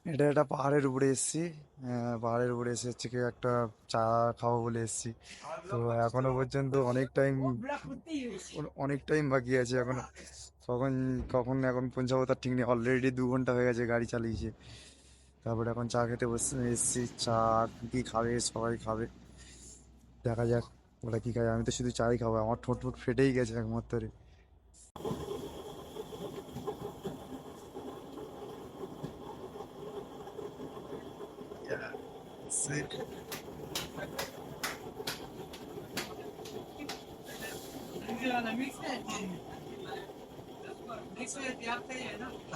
এটা একটা পাহাড়ের উপরে এসেছি। পাহাড়ের উপরে এসে হচ্ছে কি একটা চা খাবো বলে এসেছি। তো এখনো পর্যন্ত অনেক টাইম বাকি আছে এখনো। কখন কখন এখন পৌঁছাবো তার ঠিক নেই। অলরেডি 2 ঘন্টা হয়ে গেছে গাড়ি চালিয়েছে। তারপরে এখন চা খেতে বসে এসেছি। চা কি খাবে, সবাই খাবে, দেখা যাক ওরা কি খায়। আমি তো শুধু চাই খাবো, আমার ঠোঁট ফুট ফেটেই গেছে একমাত্র।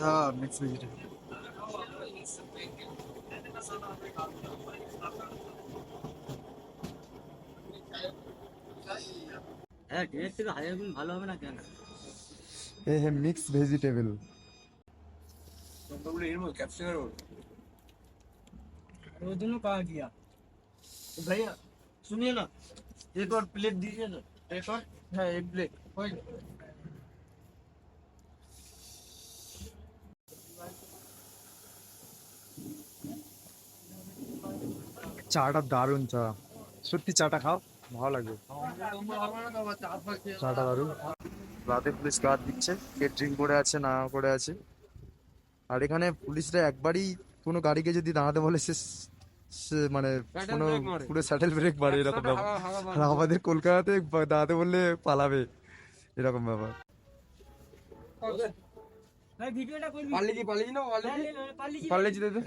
हाँ मिक्स वेजिटेबल। হ্যাঁ, ট্রেনের থেকে হাজার গুণ ভালো হবে না কেন? ये है मिक्स वेजिटेबल। वो दोनों कहा गया? तो भैया सुनिए ना, एक और प्लेट दीजिए ना। एक और? हाँ, एक प्लेट। চাটা দারুণ চা, সত্যি চাটা খাও, ভালো লাগবে। চাটা দারুণ। রাতে পুলিশ গার্ড দিচ্ছে, কে ড্রিঙ্ক করে আছে না করে আছে। আর এখানে পুলিশরা একবারই কোনো গাড়িকে যদি দাঁড়াতে বলে সে মানে কোনো পুরো স্যাটেল ব্রেক মারে, এরকম ব্যাপার। আর আমাদের কলকাতাতে দাঁড়াতে বললে পালাবে, এরকম ব্যাপার। ভাই ভিডিওটা করবি? পারলে না পারলি পারলে জিতে দে।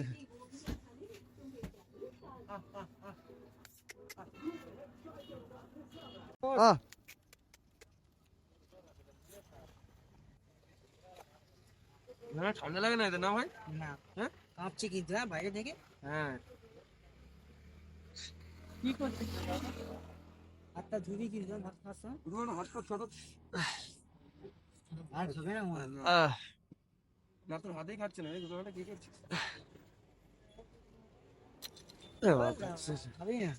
আহ না ঠান্ডা লাগে না এতে না ভাই? না, হ্যাঁ কাঁপছে কিন্তু হ্যাঁ বাইরে থেকে। হ্যাঁ। কি করছিস হাতটা ধুবি কি ভাত খাস না? হাত পা ছোট। আর খাবে না মনে হয়। আহ না তোর হাতেই খাচ্ছে না, এই দুটোটা কি করছিস? খাবি না?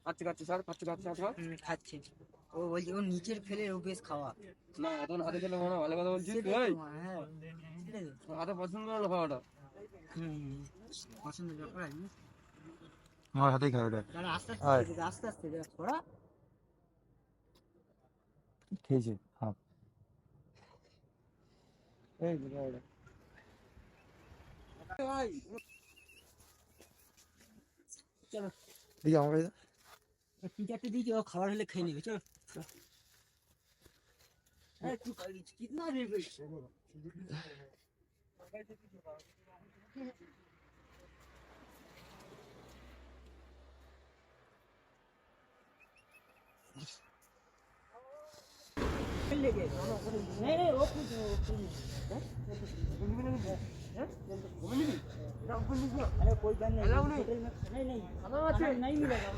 খাচ্ছে খাচ্ছে স্যার, খাচ্ছে খাচ্ছে খাচ্ছে। খাচ্ছি। ও বলছি ও নিচের ফেলে ও বেশ খাওয়া। না এখন হাতে খেলে মনে হয় ভালো কথা বলছিস তুই। সেটাই তো মা, হ্যাঁ সেটাই তো। তোর হাতে পছন্দ হলো খাওয়াটা। হুম, পছন্দের ব্যাপার আছে না? আমার হাতেই খাবে দেখ। তাহলে আস্তে আয় আস্তে আস্তে আস্তে দেখ থোড়া। খেয়েছে, হ্যাঁ। এই বুঝা এটা ভাই। চলো দেখি আমার কাছে। ঠিক আছে দিকে ও খাবার হলে খেয়ে নিবি চলো। এই তুই কিতনা রেট है? नहीं नहीं वो कुछ अरे कोई गन नहीं, होटल में नहीं नहीं नहीं मिलेगा।